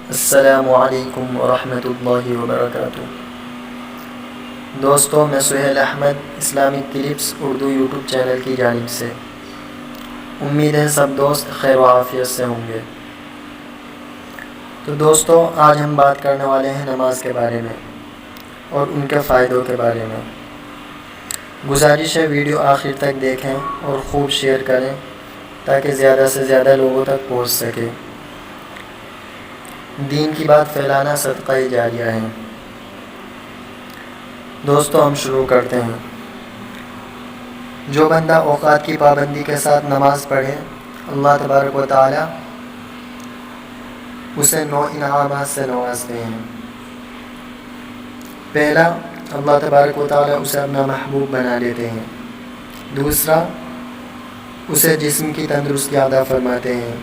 السلام علیکم ورحمۃ اللہ وبرکاتہ۔ دوستو، میں Suhail Ahmed Islamic clips Urdu YouTube channel کی جانب سے امید ہے سب دوست خیر و عافیت سے ہوں گے۔ تو دوستو، آج ہم بات کرنے والے ہیں نماز کے بارے میں اور ان کے فائدوں کے بارے میں۔ گزارش ہے ویڈیو آخر تک دیکھیں اور خوب شیئر کریں تاکہ زیادہ سے زیادہ لوگوں تک پہنچ سکے۔ دین کی بات پھیلانا صدقہ جاریہ ہے۔ دوستو، ہم شروع کرتے ہیں۔ جو بندہ اوقات کی پابندی کے ساتھ نماز پڑھے، اللہ تبارک و تعالی اسے 9 انعامات سے نوازتے ہیں۔ پہلا، اللہ تبارک و تعالی اسے اپنا محبوب بنا لیتے ہیں۔ دوسرا، اسے جسم کی تندرستی عطا فرماتے ہیں۔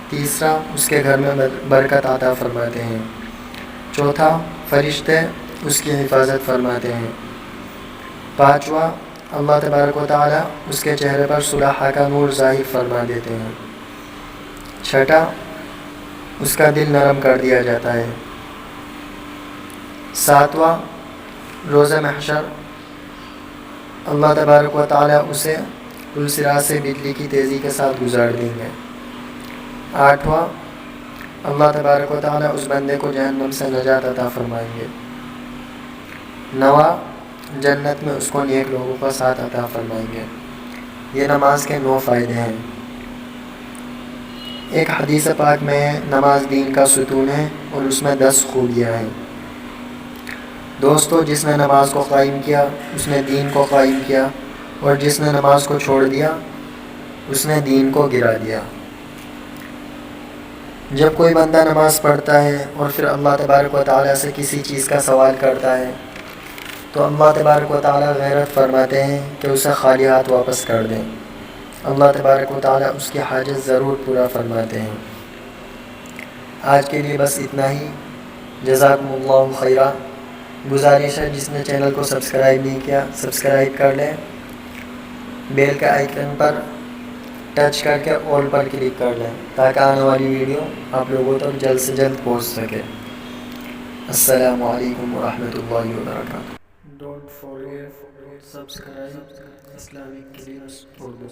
تیسرا، اس کے گھر میں برکت عطا فرماتے ہیں۔ چوتھا، فرشتے اس کی حفاظت فرماتے ہیں۔ پانچواں، اللہ تبارک و تعالی اس کے چہرے پر صلح کا نور ظاہر فرما دیتے ہیں۔ چھٹا، اس کا دل نرم کر دیا جاتا ہے۔ ساتواں، روز محشر اللہ تبارک و تعالی اسے پلصراط سے بجلی کی تیزی کے ساتھ گزار دیں گے۔ آٹھواں، اللہ تبارک و تعالی اس بندے کو جہنم سے نجات عطا فرمائیں گے۔ نواں، جنت میں اس کو نیک لوگوں کا ساتھ عطا فرمائیں گے۔ یہ نماز کے 9 فائدے ہیں۔ ایک حدیث پاک میں نماز دین کا ستون ہے اور اس میں 10 خوبیاں ہیں۔ دوستو، جس نے نماز کو قائم کیا اس نے دین کو قائم کیا، اور جس نے نماز کو چھوڑ دیا اس نے دین کو گرا دیا۔ جب کوئی بندہ نماز پڑھتا ہے اور پھر اللہ تبارک و تعالیٰ سے کسی چیز کا سوال کرتا ہے تو اللہ تبارک و تعالیٰ غیرت فرماتے ہیں کہ اسے خالی ہاتھ واپس کر دیں۔ اللہ تبارک و تعالیٰ اس کی حاجت ضرور پورا فرماتے ہیں۔ آج کے لیے بس اتنا ہی۔ جزاکم اللہ خیرہ۔ گزارش ہے جس نے چینل کو سبسکرائب نہیں کیا سبسکرائب کر لیں، بیل کے آئیکن پر ٹچ کر کے آل پر کلک کر لیں تاکہ آنے والی ویڈیو آپ لوگوں تک جلد سے جلد پہنچ سکے۔ السلام علیکم ورحمۃ اللہ وبرکاتہ۔ Don't forget subscribe Islamic clips Urdu.